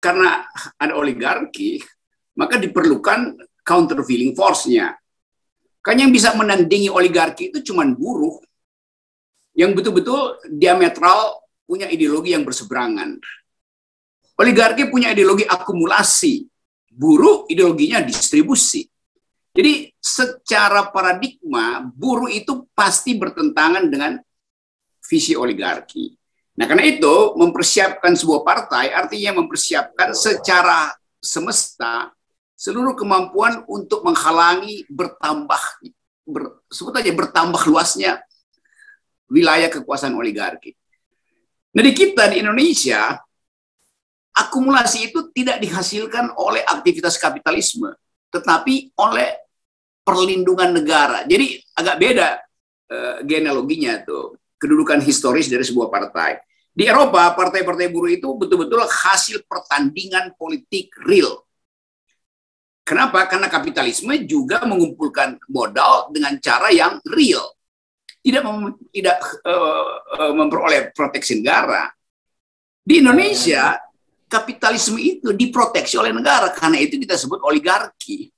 karena ada oligarki, maka diperlukan countervailing force-nya. Kan yang bisa menandingi oligarki itu cuma buruh, yang betul-betul diametral punya ideologi yang berseberangan. Oligarki punya ideologi akumulasi, buruh ideologinya distribusi. Jadi secara paradigma, buruh itu pasti bertentangan dengan visi oligarki. Nah, karena itu mempersiapkan sebuah partai artinya mempersiapkan secara semesta seluruh kemampuan untuk menghalangi sebut aja bertambah luasnya wilayah kekuasaan oligarki. Nah, di kita di Indonesia, akumulasi itu tidak dihasilkan oleh aktivitas kapitalisme, tetapi oleh perlindungan negara. Jadi agak beda genealoginya tuh, kedudukan historis dari sebuah partai. Di Eropa, partai-partai buruh itu betul-betul hasil pertandingan politik real. Kenapa? Karena kapitalisme juga mengumpulkan modal dengan cara yang real. Tidak memperoleh proteksi negara. Di Indonesia, kapitalisme itu diproteksi oleh negara. Karena itu kita sebut oligarki.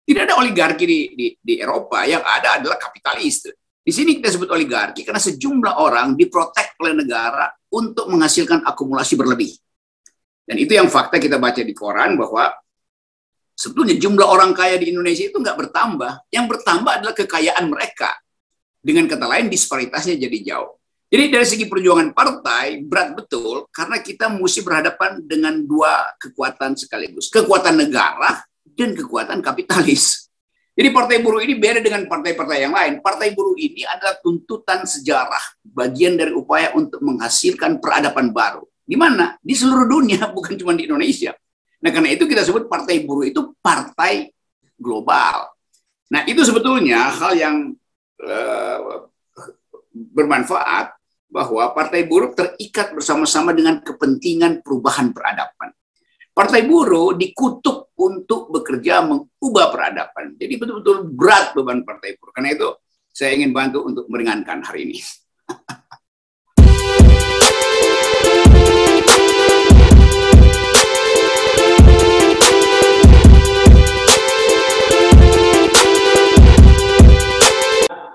Tidak ada oligarki di Eropa. Yang ada adalah kapitalis. Di sini kita sebut oligarki karena sejumlah orang diprotek oleh negara untuk menghasilkan akumulasi berlebih. Dan itu yang fakta kita baca di koran bahwa sebetulnya jumlah orang kaya di Indonesia itu nggak bertambah. Yang bertambah adalah kekayaan mereka. Dengan kata lain disparitasnya jadi jauh. Jadi dari segi perjuangan partai berat betul karena kita mesti berhadapan dengan dua kekuatan sekaligus. Kekuatan negara dan kekuatan kapitalis. Jadi partai buruh ini beda dengan partai-partai yang lain. Partai buruh ini adalah tuntutan sejarah, bagian dari upaya untuk menghasilkan peradaban baru. Di mana? Di seluruh dunia, bukan cuma di Indonesia. Nah, karena itu kita sebut partai buruh itu partai global. Nah, itu sebetulnya hal yang bermanfaat bahwa partai buruh terikat bersama-sama dengan kepentingan perubahan peradaban. Partai buruh dikutuk untuk bekerja mengubah peradaban. Jadi betul-betul berat beban partai buruh. Karena itu saya ingin bantu untuk meringankan hari ini.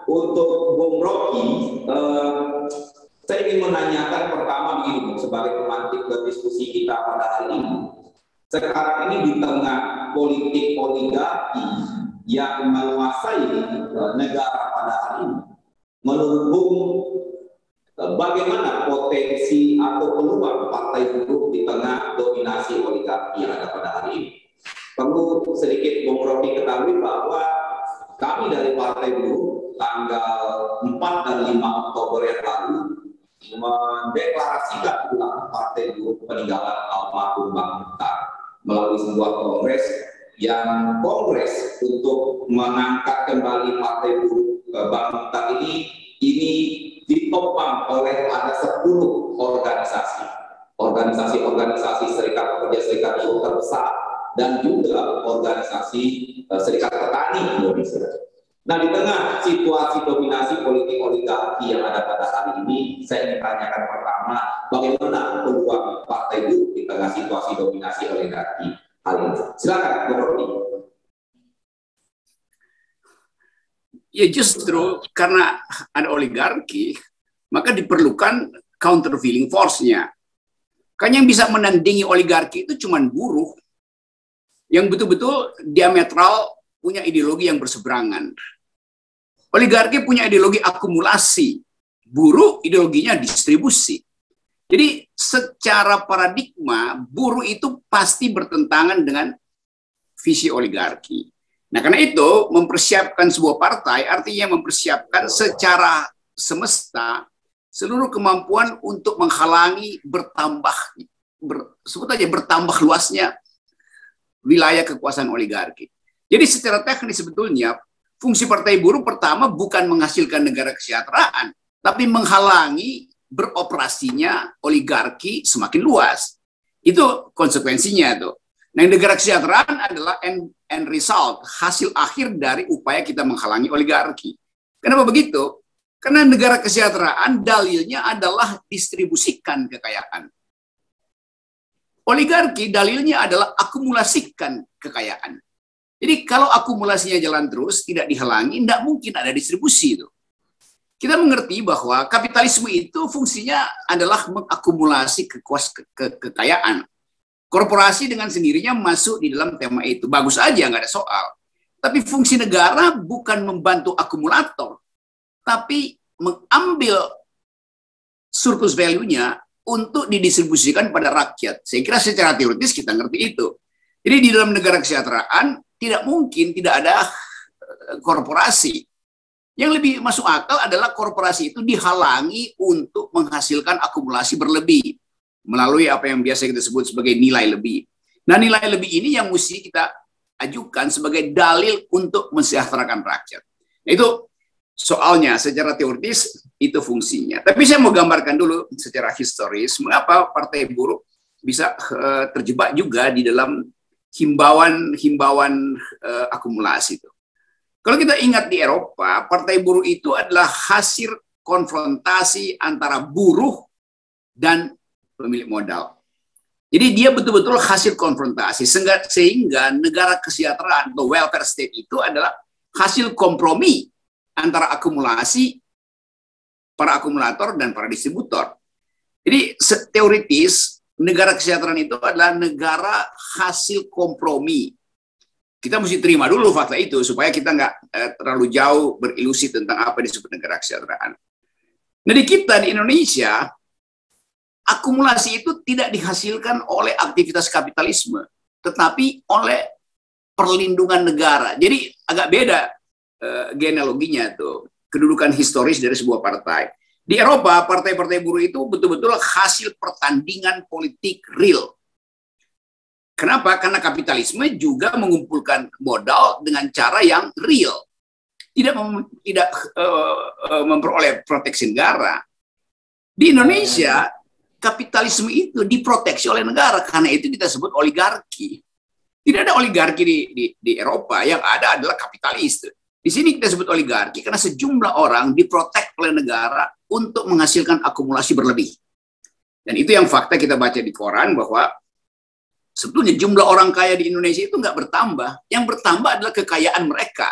Untuk Bung Rocky, saya ingin menanyakan pertama begini, sebagai pemantik diskusi kita pada hari ini. Sekarang ini di tengah politik oligarki yang menguasai negara pada hari ini, menurut Bung, bagaimana potensi atau peluang partai buruh di tengah dominasi oligarki yang ada pada hari ini? Perlu sedikit Bung Rocky ketahui bahwa kami dari Partai Buruh tanggal 4 dan 5 Oktober yang lalu mendeklarasikan ulang Partai Buruh peninggalan almarhum Bang Muhtar melalui sebuah kongres yang kongres untuk mengangkat kembali Partai Buruh Bang Muhtar ini ditopang oleh ada 10 organisasi serikat pekerja serikat buruh terbesar dan juga organisasi serikat petani Indonesia. Nah, di tengah situasi dominasi politik oligarki yang ada pada hari ini, saya ingin tanyakan pertama, bagaimana peluang partai buruh di tengah situasi dominasi oligarki hari ini? Silakan, Bung Rocky. Ya justru karena ada oligarki, maka diperlukan countervailing force-nya. Kan yang bisa menandingi oligarki itu cuma buruh, yang betul-betul diametral punya ideologi yang berseberangan. Oligarki punya ideologi akumulasi, buruh ideologinya distribusi. Jadi secara paradigma, buruh itu pasti bertentangan dengan visi oligarki. Nah, karena itu mempersiapkan sebuah partai artinya mempersiapkan secara semesta seluruh kemampuan untuk menghalangi sebut aja bertambah luasnya wilayah kekuasaan oligarki. Jadi secara teknis sebetulnya fungsi partai buruh pertama bukan menghasilkan negara kesejahteraan, tapi menghalangi beroperasinya oligarki semakin luas. Itu konsekuensinya tuh. Nah, negara kesejahteraan adalah end result, hasil akhir dari upaya kita menghalangi oligarki. Kenapa begitu? Karena negara kesejahteraan dalilnya adalah distribusikan kekayaan. Oligarki dalilnya adalah akumulasikan kekayaan. Jadi kalau akumulasinya jalan terus, tidak dihalangi, tidak mungkin ada distribusi itu. Kita mengerti bahwa kapitalisme itu fungsinya adalah mengakumulasi kekayaan. Korporasi dengan sendirinya masuk di dalam tema itu. Bagus aja, nggak ada soal. Tapi fungsi negara bukan membantu akumulator, tapi mengambil surplus value-nya untuk didistribusikan pada rakyat. Saya kira secara teoritis kita ngerti itu. Jadi di dalam negara kesejahteraan tidak mungkin tidak ada korporasi. Yang lebih masuk akal adalah korporasi itu dihalangi untuk menghasilkan akumulasi berlebih melalui apa yang biasa kita sebut sebagai nilai lebih. Nah, nilai lebih ini yang mesti kita ajukan sebagai dalil untuk mensejahterakan rakyat. Nah, itu soalnya secara teoritis itu fungsinya. Tapi saya mau gambarkan dulu secara historis mengapa Partai Buruh bisa terjebak juga di dalam himbauan akumulasi itu. Kalau kita ingat di Eropa, Partai Buruh itu adalah hasil konfrontasi antara buruh dan pemilik modal. Jadi dia betul-betul hasil konfrontasi, sehingga negara kesejahteraan atau welfare state itu adalah hasil kompromi antara akumulasi, para akumulator dan para distributor. Jadi teoritis, negara kesejahteraan itu adalah negara hasil kompromi. Kita mesti terima dulu fakta itu supaya kita nggak terlalu jauh berilusi tentang apa disebut negara kesejahteraan. Nah, di kita di Indonesia, akumulasi itu tidak dihasilkan oleh aktivitas kapitalisme, tetapi oleh perlindungan negara. Jadi agak beda genealoginya tuh, kedudukan historis dari sebuah partai. Di Eropa, partai-partai buruh itu betul-betul hasil pertandingan politik real. Kenapa? Karena kapitalisme juga mengumpulkan modal dengan cara yang real. Tidak memperoleh proteksi negara. Di Indonesia, kapitalisme itu diproteksi oleh negara. Karena itu kita sebut oligarki. Tidak ada oligarki di Eropa. Yang ada adalah kapitalis. Di sini kita sebut oligarki karena sejumlah orang diprotek oleh negara untuk menghasilkan akumulasi berlebih. Dan itu yang fakta kita baca di koran bahwa sebetulnya jumlah orang kaya di Indonesia itu nggak bertambah. Yang bertambah adalah kekayaan mereka.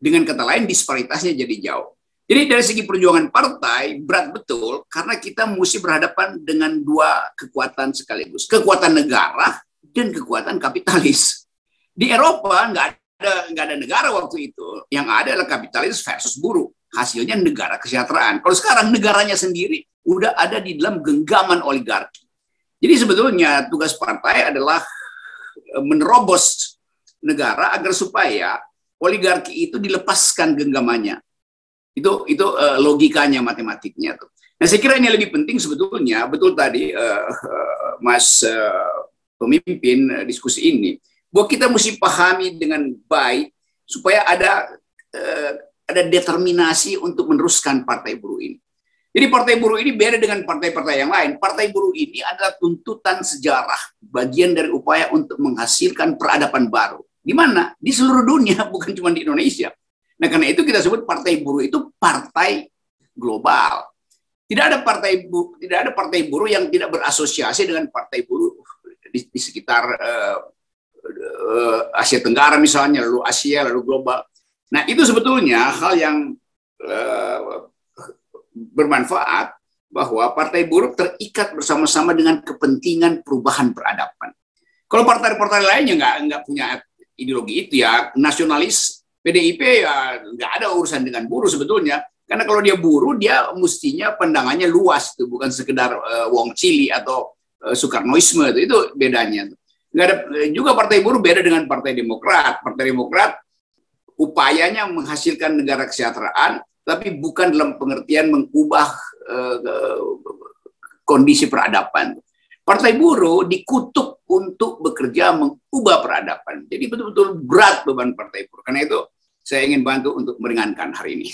Dengan kata lain, disparitasnya jadi jauh. Jadi dari segi perjuangan partai, berat betul karena kita mesti berhadapan dengan dua kekuatan sekaligus. Kekuatan negara dan kekuatan kapitalis. Di Eropa nggak ada negara waktu itu. Yang ada adalah kapitalis versus buruh. Hasilnya negara kesejahteraan. Kalau sekarang negaranya sendiri udah ada di dalam genggaman oligarki. Jadi sebetulnya tugas partai adalah menerobos negara agar supaya oligarki itu dilepaskan genggamannya. Itu logikanya, matematiknya tuh. Nah, saya kira ini lebih penting sebetulnya, betul tadi Mas pemimpin diskusi ini, bahwa kita mesti pahami dengan baik supaya ada determinasi untuk meneruskan partai buruh ini. Jadi partai buruh ini beda dengan partai-partai yang lain. Partai buruh ini adalah tuntutan sejarah, bagian dari upaya untuk menghasilkan peradaban baru. Di mana? Di seluruh dunia, bukan cuma di Indonesia. Nah, karena itu kita sebut partai buruh itu partai global. Tidak ada partai buruh yang tidak berasosiasi dengan partai buruh di sekitar Asia Tenggara misalnya, lalu Asia, lalu global. Nah, itu sebetulnya hal yang bermanfaat bahwa partai buruh terikat bersama-sama dengan kepentingan perubahan peradaban. Kalau partai-partai lainnya nggak punya ideologi itu ya, nasionalis, PDIP ya nggak ada urusan dengan buruh sebetulnya. Karena kalau dia buruh, dia mestinya pandangannya luas, tuh bukan sekedar Wong Cili atau Soekarnoisme, itu bedanya. Nggak ada juga partai buruh beda dengan Partai Demokrat. Partai Demokrat upayanya menghasilkan negara kesejahteraan, tapi bukan dalam pengertian mengubah kondisi peradaban. Partai buruh dikutuk untuk bekerja mengubah peradaban. Jadi betul-betul berat beban partai buruh. Karena itu saya ingin bantu untuk meringankan hari ini.